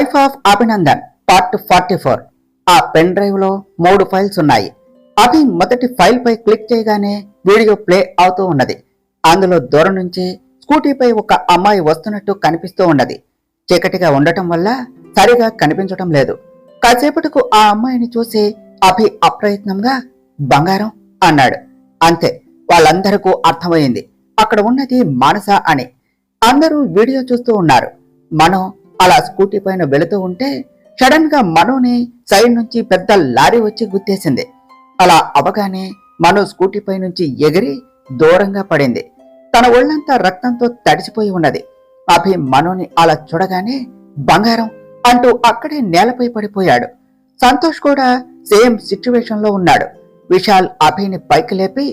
Life of Abhinandan part 44. ఆ pen drive లో 3 files ఉన్నాయి. అభి మొదటి ఫైల్ పై క్లిక్ చేయగానే వీడియో ప్లే అవుతూ ఉన్నది. అందులో దూరం నుంచి స్కూటీపై ఒక అమ్మాయి వస్తున్నట్టు కనిపిస్తూ ఉన్నది. చీకటిగా ఉండటం వల్ల సరిగా కనిపించటం లేదు. కాసేపటికు ఆ అమ్మాయిని చూసి అభి అప్రయత్నంగా బంగారం అన్నాడు. అంతే, వాళ్ళందరికీ అర్థమైంది అక్కడ ఉన్నది మానస అని. అందరూ వీడియో చూస్తూ ఉన్నారు. మనో అలా స్కూటీ పైన వెళుతూ ఉంటే సడన్ గా మనోని సైడ్ నుంచి పెద్ద లారీ వచ్చి గుద్దేసింది. అలా అవగానే మనో స్కూటీ పై నుంచి ఎగిరి దూరంగా పడింది. తన ఒళ్ళంతా రక్తంతో తడిసిపోయి ఉన్నది. అభి మనోని అలా చూడగానే బంగారం అంటూ అక్కడే నేలపై పడిపోయాడు. సంతోష్ కూడా సేమ్ సిచ్యువేషన్ లో ఉన్నాడు. విశాల్ అభిని పైకి లేపి,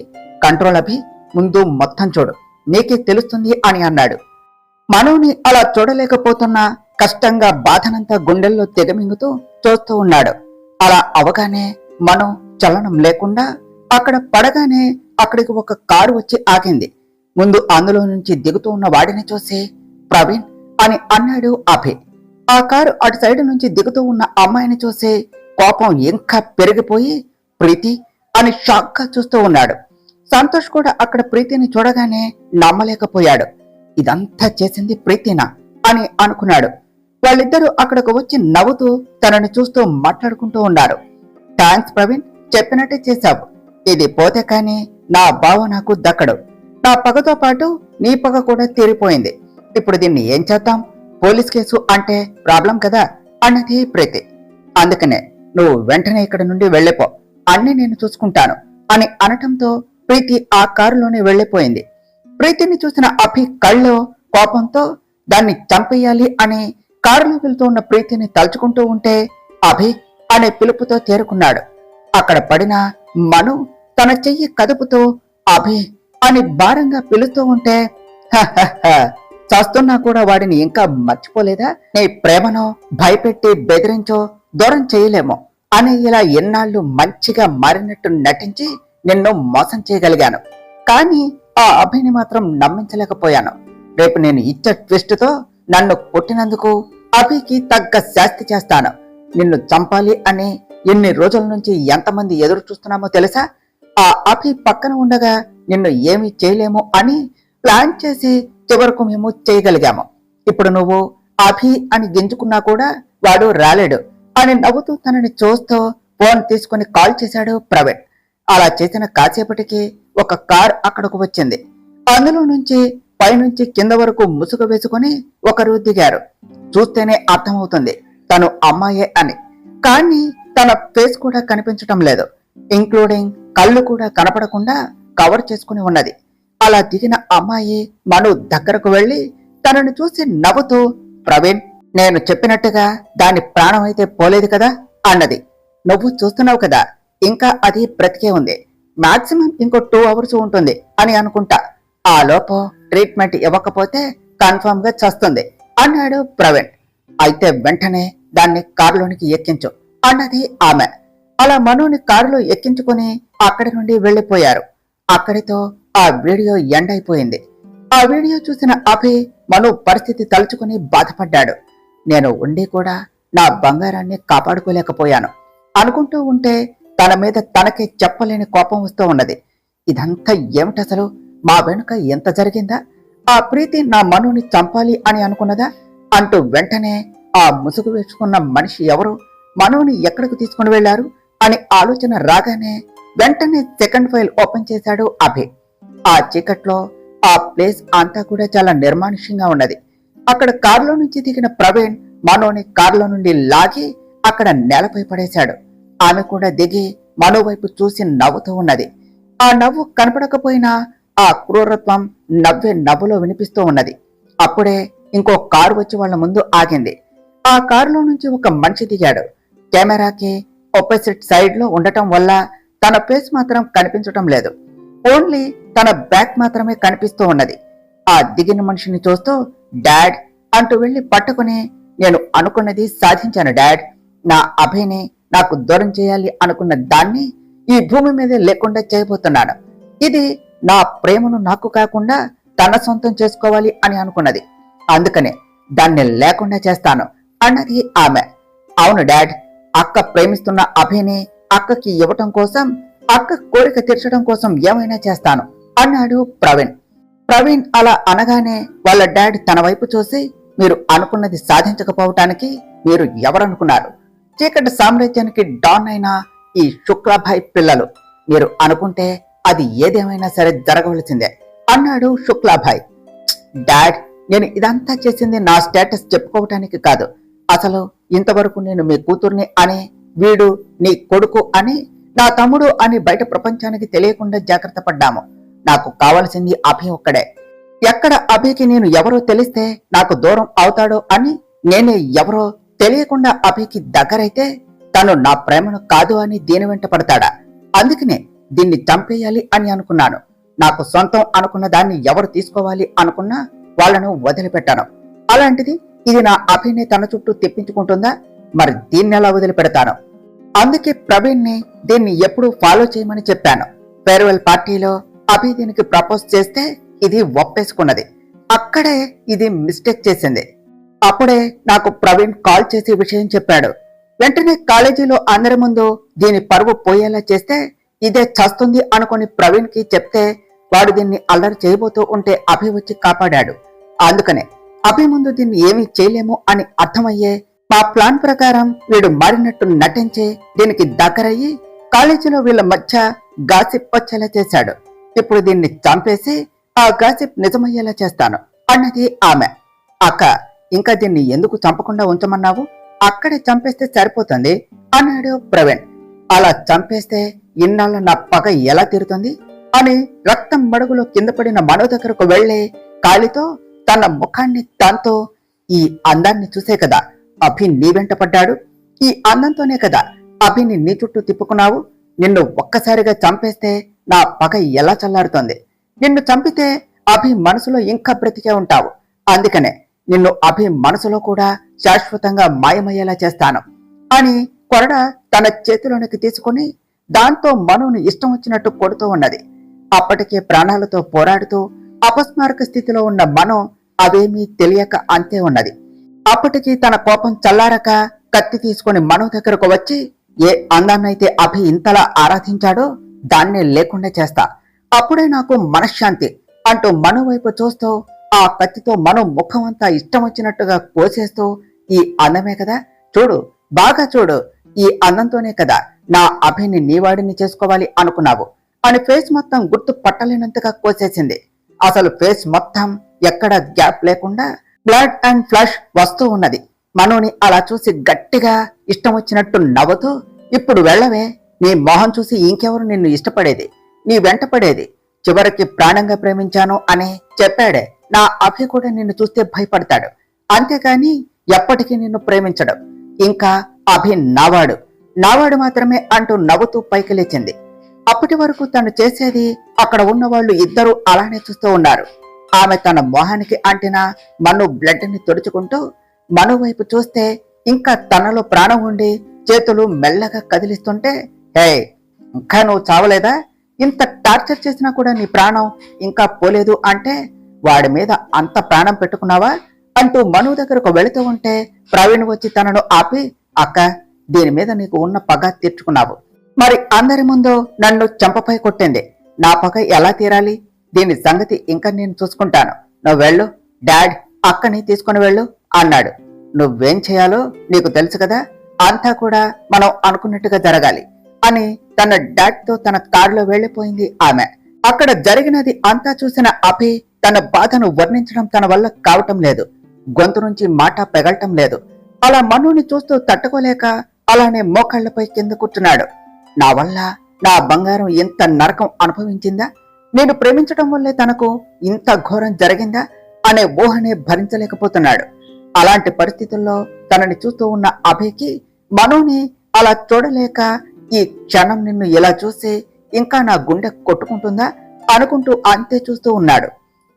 కంట్రోల్ అభి, ముందు మొత్తం చూడు, నీకే తెలుస్తుంది అని అన్నాడు. మనోని అలా చూడలేకపోతున్నా కష్టంగా బాధనంతా గుండెల్లో తెగమింగుతూ చూస్తూ ఉన్నాడు. అలా అవగానే మనో చలనం లేకుండా అక్కడ పడగానే అక్కడికి ఒక కారు వచ్చి ఆగింది. ముందు అందులో నుంచి దిగుతూ ఉన్న వాడిని చూసి ప్రవీణ్ అని అన్నాడు అభి. ఆ కారు అటు సైడ్ నుంచి దిగుతూ ఉన్న అమ్మాయిని చూసి కోపం ఇంకా పెరిగిపోయి ప్రీతి అని షాక్ గా చూస్తూ ఉన్నాడు. సంతోష్ కూడా అక్కడ ప్రీతిని చూడగానే నమ్మలేకపోయాడు. ఇదంతా చేసింది ప్రీతినా అని అనుకున్నాడు. వాళ్ళిద్దరూ అక్కడకు వచ్చి నవ్వుతూ తనని చూస్తూ మాట్లాడుకుంటూ ఉన్నారు. థ్యాంక్స్ ప్రవీణ్, చెప్పినట్టే చేశావు. ఇది పోతే కాని నా బావ నాకు దక్కడు. నా పగతో పాటు నీ పగ కూడా తీరిపోయింది. ఇప్పుడు దీన్ని ఏం చేద్దాం? పోలీస్ కేసు అంటే ప్రాబ్లం కదా అన్నది ప్రీతి. అందుకనే నువ్వు వెంటనే ఇక్కడ నుండి వెళ్ళిపో, అన్ని నేను చూసుకుంటాను అని అనటంతో ప్రీతి ఆ కారులోనే వెళ్లిపోయింది. ప్రీతిని చూసిన అభి కళ్ళలో కోపంతో దాన్ని చంపేయాలి అని కారులో వెళ్తూ ఉన్న ప్రీతిని తలుచుకుంటూ ఉంటే అభి అనే పిలుపుతో తేరుకున్నాడు. అక్కడ పడిన మను తన చెయ్యి కదుపుతూ అభి అని భారంగా పిలుస్తూ ఉంటే చస్తున్నా కూడా వాడిని ఇంకా మర్చిపోలేదా? నీ ప్రేమనో భయపెట్టి బెదిరించో దూరం చేయలేమో అని ఇలా ఎన్నాళ్ళు మంచిగా మారినట్టు నటించి నిన్ను మోసం చేయగలిగాను. కానీ ఆ అభిని మాత్రం నమ్మించలేకపోయాను. రేపు నేను ఇచ్చే ట్విస్ట్ తో నన్ను కొట్టినందుకు అభికి తగ్గ శాస్తి చేస్తాను. నిన్ను చంపాలి అని ఎన్ని రోజుల నుంచి ఎంతమంది ఎదురు చూస్తున్నామో తెలుసా? ఆ అభి పక్కన ఉండగా నిన్ను ఏమీ చేయలేము అని ప్లాన్ చేసి చివరకు మేము చేయగలిగాము. ఇప్పుడు నువ్వు అభి అని గింజుకున్నా కూడా వాడు రాలేడు అని నవ్వుతూ తనని చూస్తూ ఫోన్ తీసుకుని కాల్ చేశాడు ప్రవీణ్. అలా చేసిన కాసేపటికి ఒక కార్ అక్కడకు వచ్చింది. అందులో నుంచి పైనుంచి కింద వరకు ముసుగు వేసుకుని ఒకరు దిగారు. చూస్తేనే అర్థమవుతుంది తను అమ్మాయే అని. కానీ తన ఫేస్ కూడా కనిపించటం లేదు, ఇంక్లూడింగ్ కళ్ళు కూడా కనపడకుండా కవర్ చేసుకుని ఉన్నది. అలా దిగిన అమ్మాయి మను దగ్గరకు వెళ్లి తనను చూసి నవ్వుతూ, ప్రవీణ్, నేను చెప్పినట్టుగా దాని ప్రాణం అయితే పోలేదు కదా అన్నది. నువ్వు చూస్తున్నావు కదా, ఇంకా అది బ్రతికే ఉంది. మాక్సిమం ఇంకో 2 అవర్స్ ఉంటుంది అని అనుకుంటా. ఆ లోపు ట్రీట్మెంట్ ఇవ్వకపోతే కన్ఫర్మ్ గా చస్తుంది అన్నాడు ప్రవీణ్. అయితే వెంటనే దాన్ని కారులోనికి ఎక్కించు అన్నది ఆమె. అలా మనుని కారులో ఎక్కించుకుని అక్కడి నుండి వెళ్లిపోయారు. అక్కడితో ఆ వీడియో ఎండ్ అయిపోయింది. ఆ వీడియో చూసిన అభి మను పరిస్థితి తలుచుకుని బాధపడ్డాడు. నేను ఉండి కూడా నా బంగారాన్ని కాపాడుకోలేకపోయాను అనుకుంటూ ఉంటే తన మీద తనకే చెప్పలేని కోపం వస్తూ ఉన్నది. ఇదంతా ఏమిటసలు? మా వెనుక ఎంత జరిగిందా? ఆ ప్రీతి నా మనుని చంపాలి అని అనుకున్నదా అంటూ వెంటనే ఆ ముసుగు వేసుకున్న మనిషి ఎవరు, మనుని ఎక్కడికి తీసుకుని వెళ్లారు అని ఆలోచన రాగానే వెంటనే సెకండ్ ఫైల్ ఓపెన్ చేశాడు అభి. ఆ చీకట్లో ఆ ప్లేస్ అంతా కూడా చాలా నిర్మానుష్యంగా ఉన్నది. అక్కడ కారులో నుంచి దిగిన ప్రవీణ్ మనోని కారులో నుండి లాగి అక్కడ నేలపై పడేశాడు. ఆమె కూడా దిగి మనో వైపు చూసి నవ్వుతూ ఉన్నది. ఆ నవ్వు కనపడకపోయినా ఆ క్రూరత్వం నవ్వే నవ్వులో వినిపిస్తూ ఉన్నది. అప్పుడే ఇంకో కారు వచ్చి వాళ్ళ ముందు ఆగింది. ఆ కారులో నుంచి ఒక మనిషి దిగాడు. కెమెరాకి ఆపోజిట్ సైడ్ లో ఉండటం వల్ల తన ఫేస్ మాత్రం కనిపించటం లేదు, ఓన్లీ తన బ్యాక్ మాత్రమే కనిపిస్తూ ఉన్నది. ఆ దిగిన మనిషిని చూస్తూ డాడ్ అంటూ వెళ్లి పట్టుకుని, నేను అనుకున్నది సాధించాను డాడ్. నా అభిని నాకు దూరం చేయాలి అనుకున్న దాన్ని ఈ భూమి మీదే లేకుండా చేయబోతున్నాను. ఇది నా ప్రేమను నాకు కాకుండా తన సొంతం చేసుకోవాలి అని అనుకున్నది. అందుకనే దాన్ని లేకుండా చేస్తాను అన్నది ఆమె. అవును డాడ్, అక్క ప్రేమిస్తున్న అభిని అక్కకి ఇవ్వటం కోసం, అక్క కోరిక తీర్చడం కోసం ఏమైనా చేస్తాను అన్నాడు ప్రవీణ్. ప్రవీణ్ అలా అనగానే వాళ్ళ డాడ్ తన వైపు చూసి, మీరు అనుకున్నది సాధించకపోవటానికి మీరు ఎవరనుకున్నారు? చీకటి సామ్రాజ్యానికి డాన్ అయిన ఈ శుక్లాభాయ్ పిల్లలు. మీరు అనుకుంటే అది ఏదేమైనా సరే జరగవలసిందే అన్నాడు శుక్లాభాయ్. డాడ్, నేను ఇదంతా చేసింది నా స్టేటస్ చెప్పుకోవటానికి కాదు. అసలు ఇంతవరకు నేను మీ కూతుర్ని అని, వీడు నీ కొడుకు అని, నా తమ్ముడు అని బయట ప్రపంచానికి తెలియకుండా జాగ్రత్త పడ్డాము. నాకు కావలసింది అభి ఒక్కడే. ఎక్కడ అభికి నేను ఎవరో తెలిస్తే నాకు దూరం అవుతాడో అని, నేనే ఎవరో తెలియకుండా అభికి దగ్గరైతే తను నా ప్రేమను కాదు అని దీని వెంట పడతాడా? అందుకనే దీన్ని చంపేయాలి అని అనుకున్నాను. నాకు సొంతం అనుకున్న దాన్ని ఎవరు తీసుకోవాలి అనుకున్నా వాళ్లను వదిలిపెట్టాను. అలాంటిది ఇది నా అభిని తన చుట్టూ తెప్పించుకుంటుందా? మరి దీన్ని ఎలా వదిలిపెడతాను? అందుకే ప్రవీణ్ ని దీన్ని ఎప్పుడూ ఫాలో చేయమని చెప్పాను. ఫేర్వెల్ పార్టీలో అభి దీనికి ప్రపోజ్ చేస్తే ఇది ఒప్పేసుకున్నది. అక్కడే ఇది మిస్టేక్ చేసింది. అప్పుడే నాకు ప్రవీణ్ కాల్ చేసి విషయం చెప్పాడు. వెంటనే కాలేజీలో అందరి ముందు దీని పరువు పోయేలా చేస్తే ఇదే చస్తుంది అనుకుని ప్రవీణ్ కి చెప్తే వాడు దీన్ని అల్లరి చేయబోతూ ఉంటే అభి వచ్చి కాపాడాడు. అందుకనే అభి ముందు దీన్ని ఏమీ చేయలేము అని అర్థమయ్యే మా ప్లాన్ ప్రకారం వీడు మారినట్టు నటించి దీనికి దగ్గరయ్యి కాలేజీలో వీళ్ళ మధ్య గాసిప్ వచ్చేలా చేశాడు. ఇప్పుడు దీన్ని చంపేసి ఆ గాసిప్ నిజమయ్యేలా చేస్తాను అన్నది ఆమె. అక్క, ఇంకా దీన్ని ఎందుకు చంపకుండా ఉంచమన్నావు? అక్కడే చంపేస్తే సరిపోతుంది అన్నాడు ప్రవీణ్. అలా చంపేస్తే ఇన్నాళ్ళ నా పగ ఎలా తీరుతుంది అని రక్తం మడుగులో కింద పడిన మనో దగ్గరకు వెళ్లి కాలితో తన ముఖాన్ని దాంతో, ఈ అందాన్ని చూసే కదా అభి నీ వెంట పడ్డాడు. ఈ అందంతోనే కదా అభిని నీ చుట్టూ తిప్పుకున్నావు. నిన్ను ఒక్కసారిగా చంపేస్తే నా పగ ఎలా చల్లారుతోంది? నిన్ను చంపితే అభి మనసులో ఇంకా బ్రతికే ఉంటావు. అందుకనే నిన్ను అభి మనసులో కూడా శాశ్వతంగా మాయమయ్యేలా చేస్తాను అని కొరడ తన చేతిలోనికి తీసుకుని దాంతో మనోని ఇష్టం వచ్చినట్టు కొడుతూ ఉన్నది. అప్పటికే ప్రాణాలతో పోరాడుతూ అపస్మారక స్థితిలో ఉన్న మనో అవేమీ తెలియక అంతే ఉన్నది. అప్పటికి తన కోపం చల్లారక కత్తి తీసుకుని మనో దగ్గరకు వచ్చి, ఏ అందాన్నైతే అభి ఇంతలా ఆరాధించాడో దాన్నే లేకుండా చేస్తా, అప్పుడే నాకు మనశ్శాంతి అంటూ మనో వైపు చూస్తూ ఆ కత్తితో మనో ముఖం అంతా ఇష్టం వచ్చినట్టుగా కోసేస్తూ, ఈ అందమే కదా, చూడు, బాగా చూడు, ఈ అందంతోనే కదా నా అభిని నీవాడిని చేసుకోవాలి అనుకున్నావు అని ఫేస్ మొత్తం గుర్తు పట్టలేనంతగా కోసేసింది. అసలు ఫేస్ మొత్తం ఎక్కడ గ్యాప్ లేకుండా బ్లడ్ అండ్ ఫ్లష్ వస్తూ ఉన్నది. మనోని అలా చూసి గట్టిగా ఇష్టం వచ్చినట్టు నవ్వుతూ, ఇప్పుడు వెళ్ళవే, నీ మొహం చూసి ఇంకెవరు నిన్ను ఇష్టపడేది, నీ వెంట పడేది, చివరికి ప్రాణంగా ప్రేమించాను అని చెప్పాడే నా అభి కూడా నిన్ను చూస్తే భయపడతాడు, అంతేకాని ఎప్పటికీ నిన్ను ప్రేమించడు. ఇంకా అభి నావాడు మాత్రమే అంటూ నవ్వుతూ పైకి లేచింది. అప్పటి వరకు తను చేసేది అక్కడ ఉన్న వాళ్ళు ఇద్దరూ అలానే చూస్తూ ఉన్నారు. ఆమె తన మొహానికి అంటిన మను బ్లడ్ ని తుడుచుకుంటూ మను వైపు చూస్తే ఇంకా తనలో ప్రాణం ఉండి చేతులు మెల్లగా కదిలిస్తుంటే, హే, ఇంకా నువ్వు చావలేదా? ఇంత టార్చర్ చేసినా కూడా నీ ప్రాణం ఇంకా పోలేదు అంటే వాడి మీద అంత ప్రాణం పెట్టుకున్నావా అంటూ మను దగ్గరకు వెళుతూ ఉంటే ప్రవీణ్ వచ్చి తనను ఆపి, అక్క, దీని మీద నీకు ఉన్న పగ తీర్చుకున్నావు, మరి అందరి ముందు నన్ను చెంపపై కొట్టింది, నా పగ ఎలా తీరాలి? దీని సంగతి ఇంకా నేను చూసుకుంటాను, నువ్వు వెళ్ళు, డాడ్ అక్కని తీసుకుని వెళ్ళు అన్నాడు. నువ్వేం చేయాలో నీకు తెలుసు కదా, అంతా కూడా మనం అనుకున్నట్టుగా జరగాలి అని తన డాడ్ తో తన కారులో వెళ్లిపోయింది ఆమె. అక్కడ జరిగినది అంతా చూసిన అభి తన బాధను వర్ణించడం తన వల్ల కావటం లేదు. గొంతు నుంచి మాట పెగలటం లేదు. అలా మనుని చూస్తూ తట్టుకోలేక అలానే మోకాళ్లపై కింద కూర్చున్నాడు. నా వల్ల నా బంగారం ఇంత నరకం అనుభవించిందా? నేను ప్రేమించడం వల్లే తనకు ఇంత ఘోరం జరిగిందా అనే ఊహనే భరించలేకపోతున్నాడు. అలాంటి పరిస్థితుల్లో తనని చూస్తూ ఉన్న అభికి మనోని అలా చూడలేక, ఈ క్షణం నిన్ను ఇలా చూసి ఇంకా నా గుండె కొట్టుకుంటుందా అనుకుంటూ అంతే చూస్తూ ఉన్నాడు.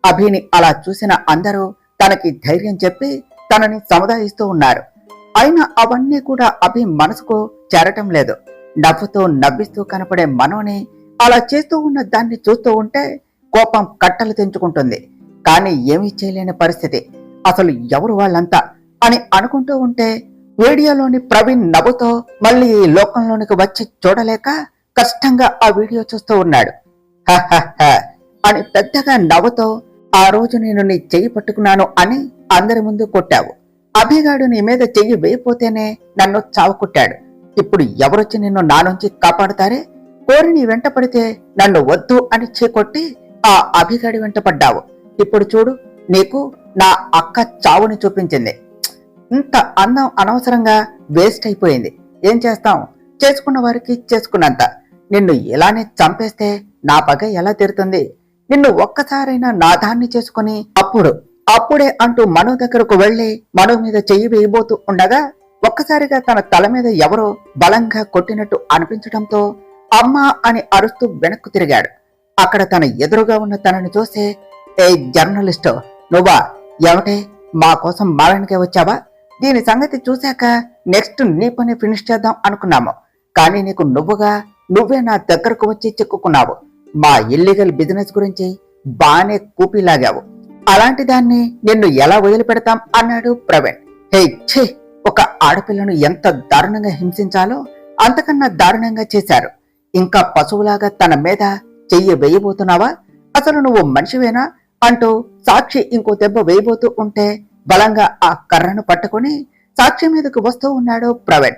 అభిని అలా చూసిన అందరూ తనకి ధైర్యం చెప్పి తనని సముదాయిస్తూ ఉన్నారు. అయినా అవన్నీ కూడా అభి మనసుకు చేరటం లేదు. నవ్వుతూ నవ్విస్తూ కనపడే మనోని అలా చేస్తూ ఉన్న దాన్ని చూస్తూ ఉంటే కోపం కట్టలు తెంచుకుంటుంది. కానీ ఏమీ చేయలేని పరిస్థితి. అసలు ఎవరు వాళ్ళంతా? అని అనుకుంటూ ఉంటే వీడియోలోని ప్రవీణ్ నవ్వుతో మళ్ళీ ఈ లోకంలోనికి వచ్చి చూడలేక కష్టంగా ఆ వీడియో చూస్తూ ఉన్నాడు. హహహ అని పెద్దగా నవ్వుతో, ఆ రోజు నేను నీ చెయ్యి పట్టుకున్నాను అని అందరి ముందు కొట్టావు. అభిగాడు నీ మీద చెయ్యి వేయపోతేనే నన్ను చావుకొట్టాడు. ఇప్పుడు ఎవరొచ్చి నిన్ను నా నుంచి కాపాడుతారే? కోరి నీ వెంట పడితే నన్ను వద్దు అని చేకొట్టి ఆ అభిగాడి వెంట పడ్డావు. ఇప్పుడు చూడు, నీకు నా అక్క చావుని చూపించింది. ఇంత అందం అనవసరంగా వేస్ట్ అయిపోయింది. ఏం చేస్తాం, చేసుకున్న వారికి చేసుకున్నంత. నిన్ను ఇలానే చంపేస్తే నా పగ ఎలా తీరుతుంది? నిన్ను ఒక్కసారైనా నా దాన్ని చేసుకుని అప్పుడే అంటూ మనో దగ్గరకు వెళ్లి మనో మీద చెయ్యి వేయబోతూ ఉండగా ఒక్కసారిగా తన తల మీద ఎవరో బలంగా కొట్టినట్టు అనిపించడంతో అమ్మా అని అరుస్తూ వెనక్కు తిరిగాడు. అక్కడ తన ఎదురుగా ఉన్న తనని చూసి, ఏ జర్నలిస్టు, నువ్వా? ఏమిటే, మా కోసం మారడానికే వచ్చావా? దీని సంగతి చూశాక నెక్స్ట్ నీ పని ఫినిష్ చేద్దాం అనుకున్నాము. కానీ నీకు నువ్వే నా దగ్గరకు వచ్చి చిక్కుకున్నావు. మా ఇల్లీగల్ బిజినెస్ గురించి బానే కూపీలాగావు. అలాంటి దాన్ని నిన్ను ఎలా వదిలిపెడతాం అన్నాడు ప్రవీణ్. హే ఛే, ఒక ఆడపిల్లను ఎంత దారుణంగా హింసించాలో అంతకన్నా దారుణంగా చేశారు. ఇంకా పశువులాగా తన మీద చెయ్యి వేయబోతున్నావా? అసలు నువ్వు మనిషివేనా అంటూ సాక్షి ఇంకో దెబ్బ వేయబోతూ ఉంటే బలంగా ఆ కర్రను పట్టుకుని సాక్షి మీదకు వస్తూ ఉన్నాడు ప్రవీణ్.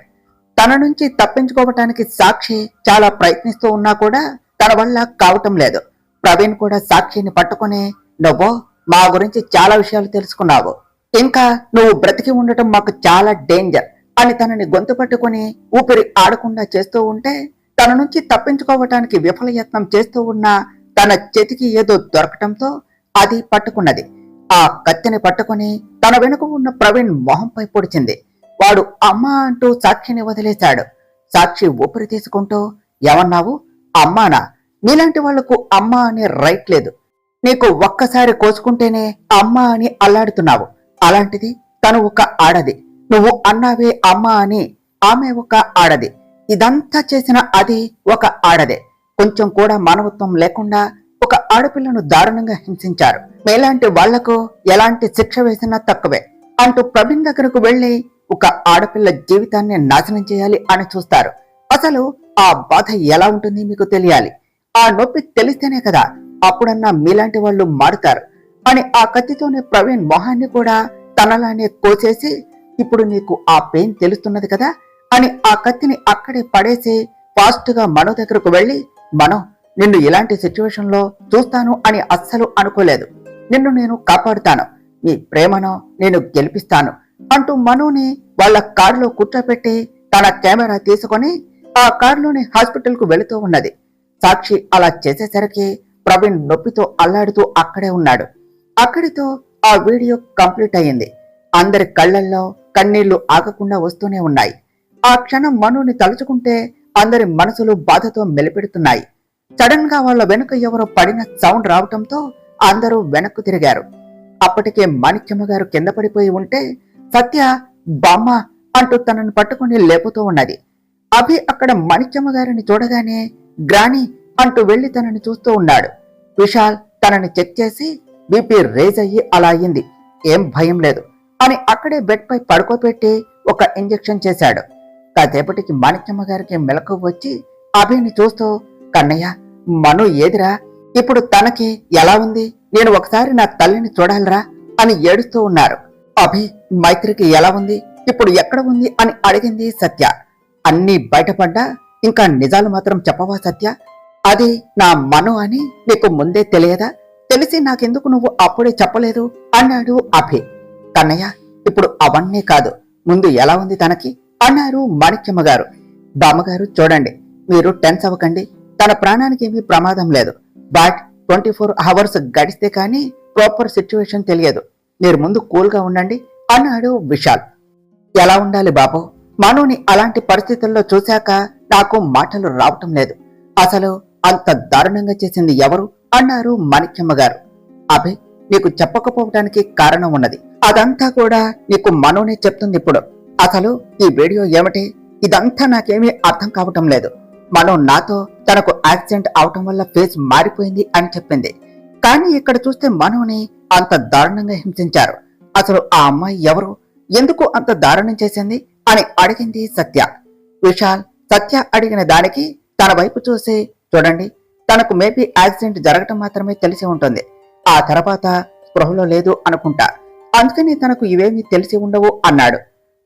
తన నుంచి తప్పించుకోవటానికి సాక్షి చాలా ప్రయత్నిస్తూ ఉన్నా కూడా తన వల్ల కావటం లేదు. ప్రవీణ్ కూడా సాక్షిని పట్టుకుని, నువ్వు మా గురించి చాలా విషయాలు తెలుసుకున్నావు, ఇంకా నువ్వు బ్రతికి ఉండటం మాకు చాలా డేంజర్ అని తనని గొంతు పట్టుకుని ఊపిరి ఆడకుండా చేస్తూ ఉంటే తన నుంచి తప్పించుకోవటానికి విఫలయత్నం చేస్తూ ఉన్న తన చేతికి ఏదో దొరకటంతో అది పట్టుకున్నది. ఆ కత్తిని పట్టుకుని తన వెనుక ఉన్న ప్రవీణ్ మొహంపై పొడిచింది. వాడు అమ్మా అంటూ సాక్షిని వదిలేశాడు. సాక్షి ఊపిరి తీసుకుంటూ, ఏమన్నావు? అమ్మానా? నీలాంటి వాళ్లకు అమ్మా అనే రైట్ లేదు. నీకు ఒక్కసారి కోసుకుంటేనే అమ్మా అని అల్లాడుతున్నావు. అలాంటిది తను ఒక ఆడది. నువ్వు అన్నావే అమ్మా అని, ఆమె ఒక ఆడది. ఇదంతా చేసిన అది ఒక ఆడదే. కొంచెం కూడా మానవత్వం లేకుండా ఒక ఆడపిల్లను దారుణంగా హింసించారు. మీలాంటి వాళ్లకు ఎలాంటి శిక్ష వేసినా తక్కువే అంటూ ప్రవీణ్ దగ్గరకు వెళ్లి ఒక ఆడపిల్ల జీవితాన్ని నాశనం చేయాలి అని చూస్తారు. అసలు ఆ బాధ ఎలా ఉంటుంది మీకు తెలియాలి. ఆ నొప్పి తెలిస్తేనే కదా అప్పుడన్నా మీలాంటి వాళ్ళు మారుతారు అని ఆ కత్తితోనే ప్రవీణ్ మొహాన్ని కూడా తనలానే కోసేసి, ఇప్పుడు నీకు ఆ పెయిన్ తెలుస్తున్నది కదా అని ఆ కత్తిని అక్కడే పడేసి ఫాస్ట్ గా మనో దగ్గరకు వెళ్లి, మనో, నిన్ను ఇలాంటి సిచ్యువేషన్ లో చూస్తాను అని అస్సలు అనుకోలేదు. నిన్ను నేను కాపాడుతాను, నీ ప్రేమను నేను గెలిపిస్తాను అంటూ మనోని వాళ్ళ కారులో కూర్చోపెట్టి తన కెమెరా తీసుకొని ఆ కారులోని హాస్పిటల్ కు వెళుతూ ఉన్నది. సాక్షి అలా చేసేసరికి ప్రవీణ్ నొప్పితో అల్లాడుతూ అక్కడే ఉన్నాడు. అక్కడితో ఆ వీడియో కంప్లీట్ అయ్యింది. అందరి కళ్లల్లో కన్నీళ్లు ఆగకుండా వస్తూనే ఉన్నాయి. ఆ క్షణం మనోని తలుచుకుంటే అందరి మనసులు బాధతో మెలిపెడుతున్నాయి. సడన్ గా వాళ్ళ వెనుక ఎవరో పడిన సౌండ్ రావటంతో అందరూ వెనక్కు తిరిగారు. అప్పటికే మాణిక్యమ్మ గారు కింద పడిపోయి ఉంటే సత్య బామ్మ అంటూ తనను పట్టుకుని లేపుతూ ఉన్నది. అభి అక్కడ మాణిక్యమ్మ గారిని చూడగానే గ్రాని అంటూ వెళ్లి తనని చూస్తూ ఉన్నాడు. విశాల్ తనని చెక్ చేసి బీపీ రేజ్ అయ్యి అలా అయ్యింది, ఏం భయం లేదు అని అక్కడే బెడ్ పై పడుకోబెట్టి ఒక ఇంజెక్షన్ చేశాడు. కాసేపటికి మాణిక్యమ్మ గారికి మెలకు వచ్చి అభిని చూస్తూ, కన్నయ్య, మను ఏదిరా, ఇప్పుడు తనకి ఎలా ఉంది? నేను ఒకసారి నా తల్లిని చూడాలిరా అని ఏడుస్తూ ఉన్నారు. అభి, మైత్రికి ఎలా ఉంది, ఇప్పుడు ఎక్కడ ఉంది అని అడిగింది సత్య. అన్నీ బయటపడ్డా ఇంకా నిజాలు మాత్రం చెప్పవా సత్య? అది నా మను అని నీకు ముందే తెలియదా? తెలిసి నాకెందుకు నువ్వు అప్పుడే చెప్పలేదు అన్నాడు అభి. కన్నయ్య, ఇప్పుడు అవన్నీ కాదు, ముందు ఎలా ఉంది తనకి అన్నారు మాణిక్యమ్మ గారు. బామ్మగారు చూడండి, మీరు టెన్స్ అవ్వకండి, తన ప్రాణానికి ఏమీ ప్రమాదం లేదు. బట్ 24 hours గడిస్తే కానీ ప్రాపర్ సిచ్యువేషన్ తెలియదు. మీరు ముందు కూల్గా ఉండండి అన్నాడు విశాల్. ఎలా ఉండాలి బాబు? మనుని అలాంటి పరిస్థితుల్లో చూశాక నాకు మాటలు రావటం లేదు. అసలు అంత దారుణంగా చేసింది ఎవరు అన్నారు మాణిక్యమ్మ గారు. అభి, నీకు చెప్పకపోవటానికి కారణం ఉన్నది. అదంతా కూడా నీకు మనునే చెప్తుంది ఇప్పుడు. అసలు ఈ వీడియో ఏమిటి? ఇదంతా నాకేమీ అర్థం కావటం లేదు. మను నాతో తనకు యాక్సిడెంట్ అవటం వల్ల ఫేస్ మారిపోయింది అని చెప్పింది. కానీ ఇక్కడ చూస్తే మనుని అంత దారుణంగా హింసించారు. అసలు ఆ అమ్మాయి ఎవరు? ఎందుకు అంత దారుణం చేసింది అని అడిగింది సత్య. విశాల్ సత్య అడిగిన దానికి తన వైపు చూసి, చూడండి, తనకు మేబీ యాక్సిడెంట్ జరగటం మాత్రమే తెలిసి ఉంటుంది, ఆ తర్వాత స్పృహలో లేదు అనుకుంటా, అందుకని తనకు ఇవేమీ తెలిసి ఉండవు అన్నాడు.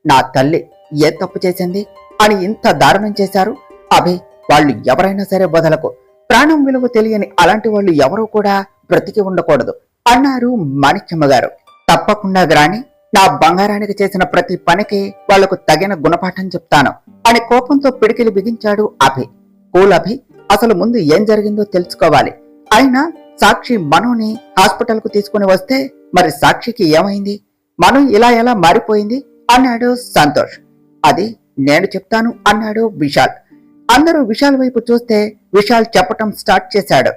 నా తల్లి ఏ తప్పు చేసింది అని ఇంత దారుణం చేశారు? అభి, వాళ్ళు ఎవరైనా సరే వదలకు, ప్రాణం విలువ తెలియని అలాంటి వాళ్ళు ఎవరూ కూడా బ్రతికి ఉండకూడదు అన్నారు మాణిక్యమ్మ గారు. తప్పకుండా గ్రాని, నా బంగారానికి చేసిన ప్రతి పనికి వాళ్లకు తగిన గుణపాఠం చెప్తాను అని కోపంతో పిడికిలి బిగించాడు అభి. కూల్ అభి, అసలు ముందు ఏం జరిగిందో తెలుసుకోవాలి. అయినా సాక్షి మనోని హాస్పిటల్ కు తీసుకుని వస్తే మరి సాక్షికి ఏమైంది? మను ఇలా ఎలా మారిపోయింది అన్నాడు సంతోష్. అది నేను చెప్తాను అన్నాడు విశాల్. అందరూ విశాల్ వైపు చూస్తే విశాల్ చెప్పటం స్టార్ట్ చేశాడు.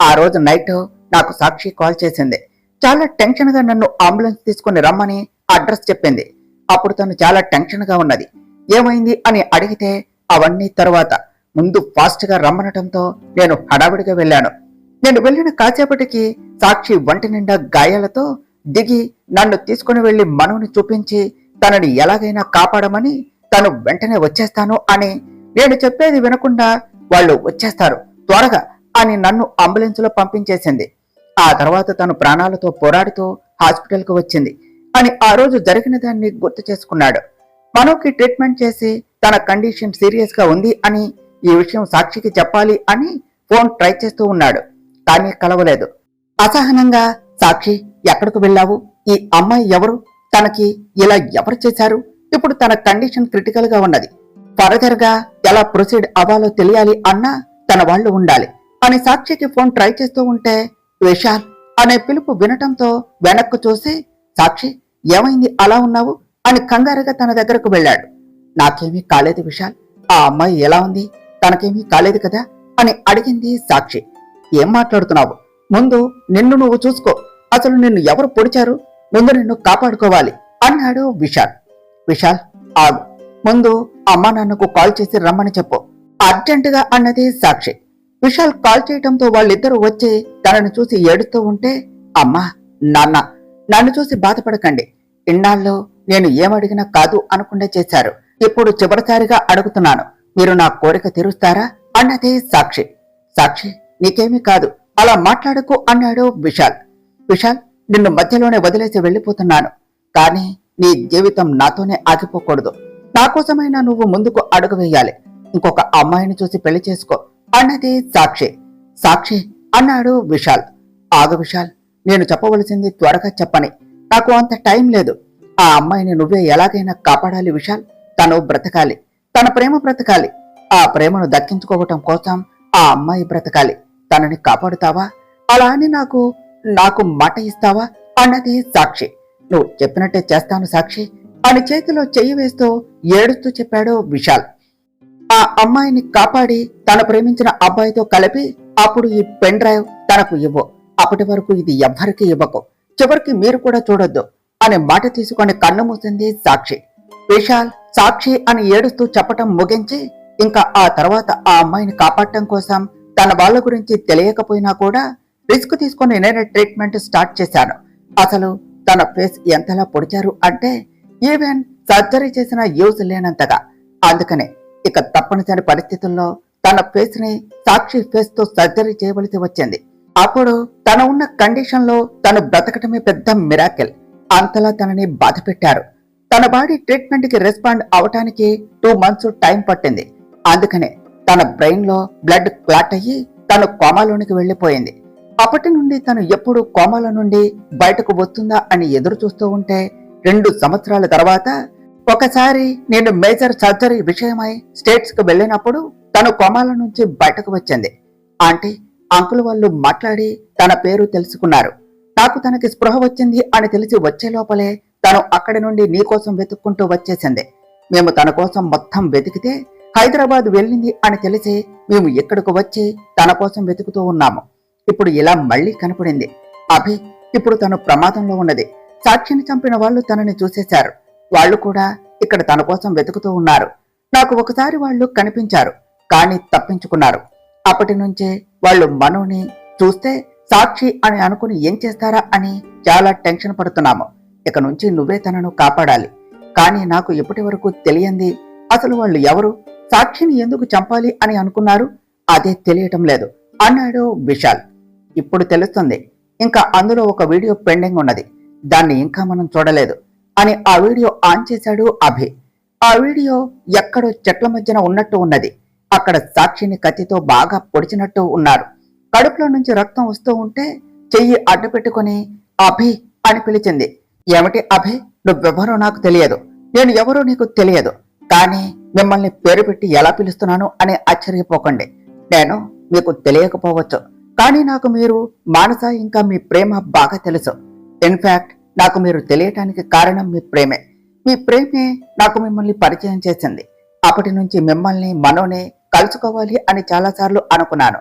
ఆ రోజు నైట్ నాకు సాక్షి కాల్ చేసింది. చాలా టెన్షన్ గా నన్ను అంబులెన్స్ తీసుకుని రమ్మని అడ్రస్ చెప్పింది. అప్పుడు తను చాలా టెన్షన్ గా ఉన్నది. ఏమైంది అని అడిగితే అవన్నీ తరువాత, ముందు ఫాస్ట్ గా రమ్మనటంతో నేను హడావిడిగా వెళ్ళాను. నేను వెళ్ళిన కాసేపటికి సాక్షి వంటి నిండా గాయాలతో దిగి నన్ను తీసుకుని వెళ్లి మనుని చూపించి తనని ఎలాగైనా కాపాడమని, తను వెంటనే వచ్చేస్తాను అని, నేను చెప్పేది వినకుండా వాళ్ళు వచ్చేస్తారు త్వరగా అని నన్ను అంబులెన్స్ లో పంపించేసింది. ఆ తర్వాత తను ప్రాణాలతో పోరాడుతూ హాస్పిటల్ కు వచ్చింది అని ఆ రోజు జరిగిన దాన్ని గుర్తు చేసుకున్నాడు. మనోకి ట్రీట్మెంట్ చేసి తన కండిషన్ సీరియస్ గా ఉంది అని, ఈ విషయం సాక్షికి చెప్పాలి అని ఫోన్ ట్రై చేస్తూ ఉన్నాడు. కానీ కలవలేదు. అసహనంగా, సాక్షి ఎక్కడికి వెళ్ళావు? ఈ అమ్మాయి ఎవరు? తనకి ఇలా ఎవరు చేశారు? ఇప్పుడు తన కండిషన్ క్రిటికల్ గా ఉన్నది, ఫర్దర్ గా ఎలా ప్రొసీడ్ అవ్వాలో తెలియాలి అన్నా తన వాళ్ళు ఉండాలి అని సాక్షికి ఫోన్ ట్రై చేస్తూ ఉంటే విశాల్ అనే పిలుపు వినటంతో వెనక్కు చూసి, సాక్షి ఏమైంది అలా ఉన్నావు అని కంగారుగా తన దగ్గరకు వెళ్ళాడు. నాకేమీ కాలేదు విశాల్, ఆ అమ్మాయి ఎలా ఉంది? తనకేమీ కాలేదు కదా అని అడిగింది సాక్షి. ఏం మాట్లాడుతున్నావు? ముందు నిన్ను నువ్వు చూసుకో, అసలు నిన్ను ఎవరు పొడిచారు? ముందు నిన్ను కాపాడుకోవాలి అన్నాడు విశాల్. విశాల్ ఆగు, ముందు అమ్మా నాన్నకు కాల్ చేసి రమ్మని చెప్పు అర్జెంటుగా అన్నది సాక్షి. విశాల్ కాల్ చేయటంతో వాళ్ళిద్దరూ వచ్చి తనను చూసి ఏడుస్తూ ఉంటే, అమ్మా నాన్న, నన్ను చూసి బాధపడకండి, ఇన్నాళ్ళు నేను ఏమడిగినా కాదు అనకుండా చేశారు, ఇప్పుడు చివరిసారిగా అడుగుతున్నాను, మీరు నా కోరిక తీరుస్తారా అన్నది సాక్షి. సాక్షి నీకేమీ కాదు, అలా మాట్లాడకు అన్నాడు విశాల్. విశాల్, నిన్ను మధ్యలోనే వదిలేసి వెళ్ళిపోతున్నాను, కానీ నీ జీవితం నాతోనే ఆగిపోకూడదు, నా కోసమైనా నువ్వు ముందుకు అడుగు వేయాలి, ఇంకొక అమ్మాయిని చూసి పెళ్లి చేసుకో అన్నది సాక్షి. సాక్షి అన్నాడు విశాల్. ఆగు విశాల్, నేను చెప్పవలసింది త్వరగా చెప్పని, నాకు అంత టైం లేదు. ఆ అమ్మాయిని నువ్వే ఎలాగైనా కాపాడాలి విశాల్, తను బ్రతకాలి, తన ప్రేమ బ్రతకాలి, ఆ ప్రేమను దక్కించుకోవటం కోసం ఆ అమ్మాయి బ్రతకాలి, తనని కాపాడుతావా? అలా అని నాకు మాట ఇస్తావా అన్నది సాక్షి. నువ్వు చెప్పినట్టే చేస్తాను సాక్షి అని చేతిలో చెయ్యి వేస్తూ ఏడుస్తూ చెప్పాడు విశాల్. ఆ అమ్మాయిని కాపాడి తను ప్రేమించిన అబ్బాయితో కలిపి అప్పుడు ఈ పెన్ డ్రైవ్ తనకు ఇవ్వు, అప్పటి వరకు ఇది ఎవ్వరికి ఇవ్వకు, చివరికి మీరు కూడా చూడొద్దు అనే మాట తీసుకొని కన్ను మూసింది సాక్షి. విశాల్ సాక్షి అని ఏడుస్తూ చెప్పటం ముగించి, ఇంకా ఆ తర్వాత ఆ అమ్మాయిని కాపాడటం కోసం తన వాళ్ళ గురించి తెలియకపోయినా కూడా రిస్క్ తీసుకొని నేనే ట్రీట్మెంట్ స్టార్ట్ చేశాను. అసలు తన ఫేస్ ఎంతలా పొడిచారు అంటే ఈవెన్ సర్జరీ చేసిన యూజ్ లేనంతగా. అందుకనే ఇక తప్పనిసరి పరిస్థితుల్లో తన ఫేస్ ని సాక్షి ఫేస్ తో సర్జరీ చేయవలసి వచ్చింది. అప్పుడు తన ఉన్న కండిషన్ లో తను బ్రతకటమే పెద్ద మిరాకిల్. అంతలా తనని బాధ పెట్టారు. తన బాడీ ట్రీట్మెంట్ కి రెస్పాండ్ అవటానికి 2 months టైం పట్టింది. అందుకనే తన బ్రెయిన్ లో బ్లడ్ క్లాట్ అయ్యి తను కోమాలోనికి వెళ్లిపోయింది. అప్పటి నుండి తను ఎప్పుడు కోమాలో నుండి బయటకు వస్తుందా అని ఎదురు చూస్తూ ఉంటే 2 సంవత్సరాల తర్వాత ఒకసారి నేను మేజర్ సర్జరీ విషయమై స్టేట్స్ కు వెళ్ళినప్పుడు తను కోమాల నుంచి బయటకు వచ్చింది. ఆంటీ అంకుల్ వాళ్ళు మాట్లాడి తన పేరు తెలుసుకున్నారు. నాకు తనకి స్పృహ వచ్చింది అని తెలిసి వచ్చే లోపలే తను అక్కడి నుండి నీ కోసం వెతుక్కుంటూ వచ్చేసింది. మేము తన కోసం మొత్తం వెతికితే హైదరాబాద్ వెళ్ళింది అని తెలిసి మేము ఇక్కడకు వచ్చి తన కోసం వెతుకుతూ ఉన్నాము. ఇప్పుడు ఇలా మళ్లీ కనపడింది. అభి ఇప్పుడు తను ప్రమాదంలో ఉన్నది. సాక్షిని చంపిన వాళ్ళు తనని చూసేశారు. వాళ్ళు కూడా ఇక్కడ తన కోసం వెతుకుతూ ఉన్నారు. నాకు ఒకసారి వాళ్ళు కనిపించారు, కానీ తప్పించుకున్నారు. అప్పటి నుంచే వాళ్ళు మనోని చూస్తే సాక్షి అని అనుకుని ఏం చేస్తారా అని చాలా టెన్షన్ పడుతున్నాము. ఇక నుంచి నువ్వే తనను కాపాడాలి. కానీ నాకు ఇప్పటి వరకు తెలియంది అసలు వాళ్ళు ఎవరు, సాక్షిని ఎందుకు చంపాలి అని అనుకున్నారు, అదే తెలియటం లేదు అన్నాడు విశాల్. ఇప్పుడు తెలుస్తుంది. ఇంకా అందులో ఒక వీడియో పెండింగ్ ఉన్నది, దాన్ని ఇంకా మనం చూడలేదు అని ఆ వీడియో ఆన్ చేశాడు అభి. ఆ వీడియో ఎక్కడో చెట్ల మధ్యన ఉన్నట్టు ఉన్నది. అక్కడ సాక్షిని కత్తితో బాగా పొడిచినట్టు ఉన్నారు. కడుపులో నుంచి రక్తం వస్తూ ఉంటే చెయ్యి అడ్డు పెట్టుకుని అభి అని పిలిచింది. ఏమిటి అభి, నువ్వెవరో నాకు తెలియదు, నేను ఎవరో నీకు తెలియదు, కానీ మిమ్మల్ని పేరు పెట్టి ఎలా పిలుస్తున్నాను అని ఆశ్చర్యపోకండి. నేను మీకు తెలియకపోవచ్చు, కానీ నాకు మీరు మానస ఇంకా మీ ప్రేమ బాగా తెలుసు. ఇన్ఫాక్ట్ నాకు మీరు తెలియటానికి కారణం మీ ప్రేమే. మీ ప్రేమే నాకు మిమ్మల్ని పరిచయం చేసింది. అప్పటి నుంచి మిమ్మల్ని మనోనే కలుసుకోవాలి అని చాలాసార్లు అనుకున్నాను,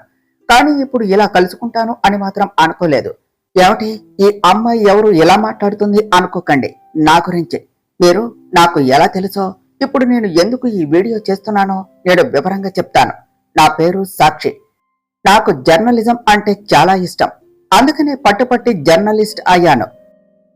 కానీ ఇప్పుడు ఇలా కలుసుకుంటాను అని మాత్రం అనుకోలేదు. ఏమిటి ఈ అమ్మాయి ఎవరు ఎలా మాట్లాడుతుంది అనుకోకండి. నా గురించి మీరు నాకు ఎలా తెలుసో, ఇప్పుడు నేను ఎందుకు ఈ వీడియో చేస్తున్నానో నేను వివరంగా చెప్తాను. నా పేరు సాక్షి. నాకు జర్నలిజం అంటే చాలా ఇష్టం, అందుకనే పట్టుపట్టి జర్నలిస్ట్ అయ్యాను.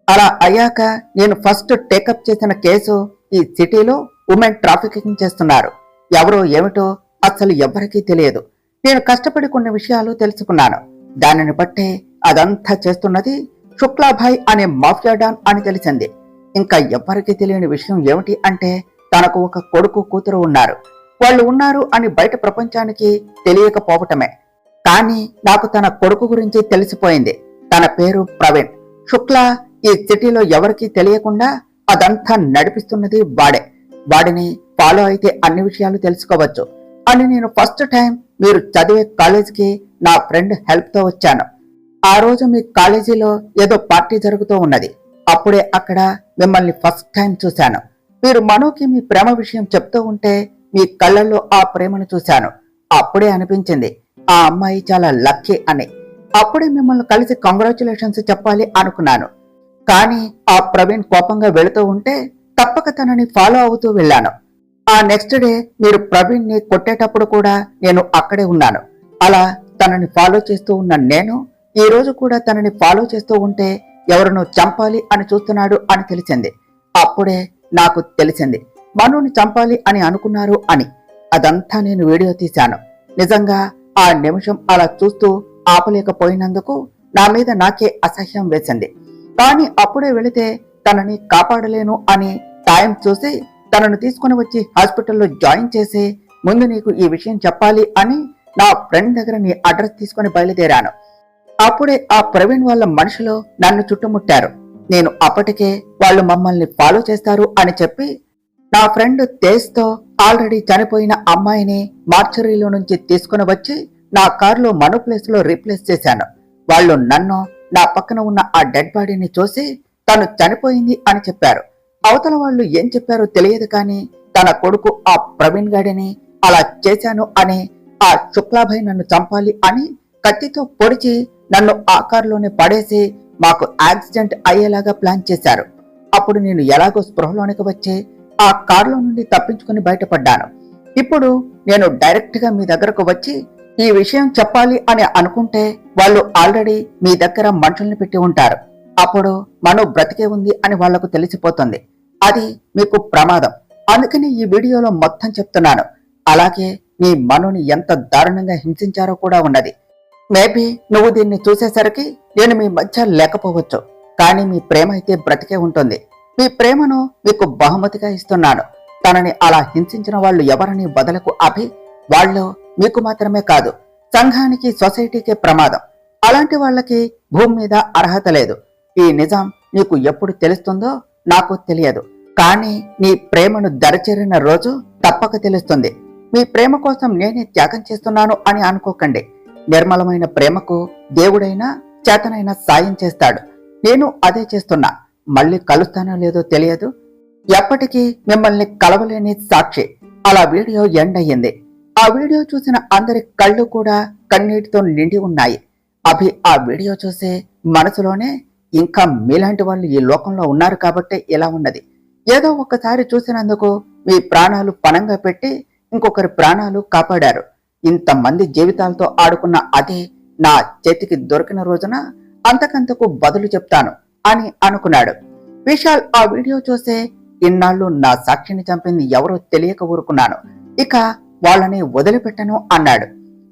అలా అయ్యాక నేను ఫస్ట్ టేకప్ చేసిన కేసు ఈ సిటీలో ఉమెన్ ట్రాఫికింగ్ చేస్తున్నారు. ఎవరో ఏమిటో అసలు ఎవ్వరికీ తెలియదు. నేను కష్టపడి కొన్ని విషయాలు తెలుసుకున్నాను. దానిని బట్టే అదంతా చేస్తున్నది శుక్లాభాయ్ అనే మాఫియా డాన్ అని తెలిసింది. ఇంకా ఎవ్వరికీ తెలియని విషయం ఏమిటి అంటే తనకు ఒక కొడుకు కూతురు ఉన్నారు. వాళ్ళు ఉన్నారు అని బయట ప్రపంచానికి తెలియకపోవటమే. కానీ నాకు తన కొడుకు గురించి తెలిసిపోయింది. తన పేరు ప్రవీణ్ శుక్లా. ఈ సిటీలో ఎవరికీ తెలియకుండా అదంతా నడిపిస్తున్నది వాడే. వాడిని ఫాలో అయితే అన్ని విషయాలు తెలుసుకోవచ్చు అని నేను ఫస్ట్ టైం మీరు చదివే కాలేజీకి నా ఫ్రెండ్ హెల్ప్ తో వచ్చాను. ఆ రోజు మీ కాలేజీలో ఏదో పార్టీ జరుగుతూ ఉన్నది. అప్పుడే అక్కడ మిమ్మల్ని ఫస్ట్ టైం చూశాను. మీరు మనోకి మీ ప్రేమ విషయం చెప్తూ ఉంటే మీ కళ్ళల్లో ఆ ప్రేమను చూశాను. అప్పుడే అనిపించింది ఆ అమ్మాయి చాలా లక్కీ అని. అప్పుడే మిమ్మల్ని కలిసి కంగ్రాచులేషన్స్ చెప్పాలి అనుకున్నాను. కానీ ఆ ప్రవీణ్ కోపంగా వెళుతూ ఉంటే తప్పక తనని ఫాలో అవుతూ వెళ్ళాను. ఆ నెక్స్ట్ డే మీరు ప్రవీణ్ ని కొట్టేటప్పుడు కూడా నేను అక్కడే ఉన్నాను. అలా తనని ఫాలో చేస్తూ ఉన్న నేను ఈ రోజు కూడా తనని ఫాలో చేస్తూ ఉంటే ఎవరినో చంపాలి అని చూస్తున్నాడు అని తెలిసింది. అప్పుడే నాకు తెలిసింది మనోని చంపాలి అని అనుకున్నారు అని. అదంతా నేను వీడియో తీశాను. నిజంగా ఆ నిమిషం అలా చూస్తూ ఆపలేకపోయినందుకు నా మీద నాకే అసహ్యం వేసింది. కానీ అప్పుడే వెళితే తనని కాపాడలేను అని టైం చూసి తనను తీసుకుని వచ్చి హాస్పిటల్లో జాయిన్ చేసి ముందు నీకు ఈ విషయం చెప్పాలి అని నా ఫ్రెండ్ దగ్గర నీ అడ్రస్ తీసుకుని బయలుదేరాను. అప్పుడే ఆ ప్రవీణ్ వాళ్ళ మనుషులు నన్ను చుట్టుముట్టారు. నేను అప్పటికే వాళ్ళు మమ్మల్ని ఫాలో చేస్తారు అని చెప్పి నా ఫ్రెండ్ తేజ్తో ఆల్రెడీ చనిపోయిన అమ్మాయిని మార్చరీలో నుంచి తీసుకుని వచ్చి నా కారులో మను ప్లేస్ లో రీప్లేస్ చేశాను. వాళ్ళు నన్ను నా పక్కన ఉన్న ఆ డెడ్ బాడీని చూసి తను చనిపోయింది అని చెప్పారు. అవతల వాళ్ళు ఏం చెప్పారో తెలియదు, కానీ తన కొడుకు ఆ ప్రవీణ్ గాడిని అలా చేశాను అని, ఆ శుక్లాభాయ్ నన్ను చంపాలి అని కత్తితో పొడిచి నన్ను ఆ కారులోనే పడేసి మాకు యాక్సిడెంట్ అయ్యేలాగా ప్లాన్ చేశారు. అప్పుడు నేను ఎలాగో స్పృహలోనికి వచ్చి ఆ కారులో నుండి తప్పించుకుని బయటపడ్డాను. ఇప్పుడు నేను డైరెక్ట్ గా మీ దగ్గరకు వచ్చి ఈ విషయం చెప్పాలి అని అనుకుంటే వాళ్ళు ఆల్రెడీ మీ దగ్గర మనుషుల్ని పెట్టి ఉంటారు. అప్పుడు మనో బ్రతికే ఉంది అని వాళ్లకు తెలిసిపోతుంది. అది మీకు ప్రమాదం. అందుకని ఈ వీడియోలో మొత్తం చెప్తున్నాను. అలాగే మీ మనోని ఎంత దారుణంగా హింసించారో కూడా ఉన్నది. మేబీ నువ్వు దీన్ని చూసేసరికి నేను మీ మధ్య లేకపోవచ్చు, కానీ మీ ప్రేమ అయితే బ్రతికే ఉంటుంది. మీ ప్రేమను మీకు బహుమతిగా ఇస్తున్నాను. తనని అలా హింసించిన వాళ్ళు ఎవరని వదలకు అభి. వాళ్ళు మీకు మాత్రమే కాదు, సంఘానికి సొసైటీకే ప్రమాదం. అలాంటి వాళ్ళకి భూమి మీద అర్హత లేదు. ఈ నిజం నీకు ఎప్పుడు తెలుస్తుందో నాకు తెలియదు, కానీ నీ ప్రేమను దరిచేరిన రోజు తప్పక తెలుస్తుంది. మీ ప్రేమ కోసం నేనే త్యాగం చేస్తున్నాను అని అనుకోకండి. నిర్మలమైన ప్రేమకు దేవుడైనా చేతనైనా సాయం చేస్తాడు. నేను అదే చేస్తున్నా. మళ్ళీ కలుస్తానో లేదో తెలియదు. ఎప్పటికీ మిమ్మల్ని కలవలేని సాక్షి. అలా వీడియో ఎండ్ అయ్యింది. ఆ వీడియో చూసిన అందరి కళ్ళు కూడా కన్నీటితో నిండి ఉన్నాయి. అభి ఆ వీడియో చూసి మనసులోనే ఇంకా మీలాంటి వాళ్ళు ఈ లోకంలో ఉన్నారు కాబట్టే ఇలా ఉన్నది. ఏదో ఒక్కసారి చూసినందుకు మీ ప్రాణాలు పణంగా పెట్టి ఇంకొకరి ప్రాణాలు కాపాడారు. ఇంతమంది జీవితాలతో ఆడుకున్న అది నా చేతికి దొరికిన రోజున అంతకంతకు బదులు చెప్తాను అని అనుకున్నాడు. విశాల్ ఆ వీడియో చూసి ఇన్నాళ్ళు నా సాక్షిని చంపింది ఎవరో తెలియక ఊరుకున్నాను. ఇక వాళ్ళని వదిలిపెట్టను అన్నాడు.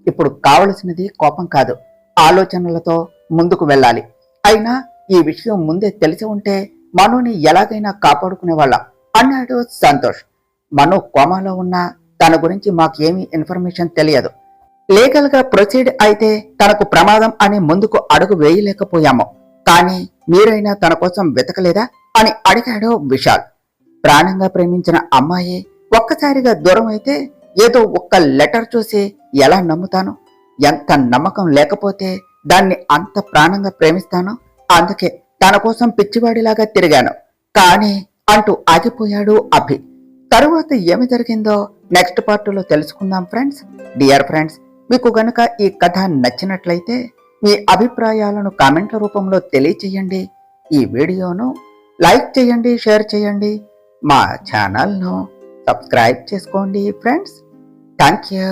ఇప్పుడు కావలసినది కోపం కాదు, ఆలోచనలతో ముందుకు వెళ్ళాలి. అయినా ఈ విషయం ముందే తెలిసి ఉంటే మనోని ఎలాగైనా కాపాడుకునేవాళ్ళం అన్నాడు సంతోష్. మనో కోమాలో ఉన్నా తన గురించి మాకేమీ ఇన్ఫర్మేషన్ తెలియదు. లీగల్ గా ప్రొసీడ్ అయితే తనకు ప్రమాదం అని ముందుకు అడుగు వేయలేకపోయాము. కానీ మీరైనా తన కోసం వెతకలేదా అని అడిగాడు విశాల్. ప్రాణంగా ప్రేమించిన అమ్మాయి ఒక్కసారిగా దూరం అయితే ఏదో ఒక్క లెటర్ చూసి ఎలా నమ్ముతాను? ఎంత నమ్మకం లేకపోతే దాన్ని అంత ప్రాణంగా ప్రేమిస్తాను. అందుకే తన కోసం పిచ్చివాడిలాగా తిరిగాను. కానీ అంటూ ఆగిపోయాడు అభి. తరువాత ఏమి జరిగిందో నెక్స్ట్ పార్ట్లో తెలుసుకుందాం ఫ్రెండ్స్. డియర్ ఫ్రెండ్స్, మీకు గనుక ఈ కథ నచ్చినట్లయితే మీ అభిప్రాయాలను కామెంట్ల రూపంలో తెలియచేయండి. ఈ వీడియోను లైక్ చేయండి, షేర్ చేయండి. మా ఛానల్ను సబ్స్క్రైబ్ చేసుకోండి ఫ్రెండ్స్. Thank you.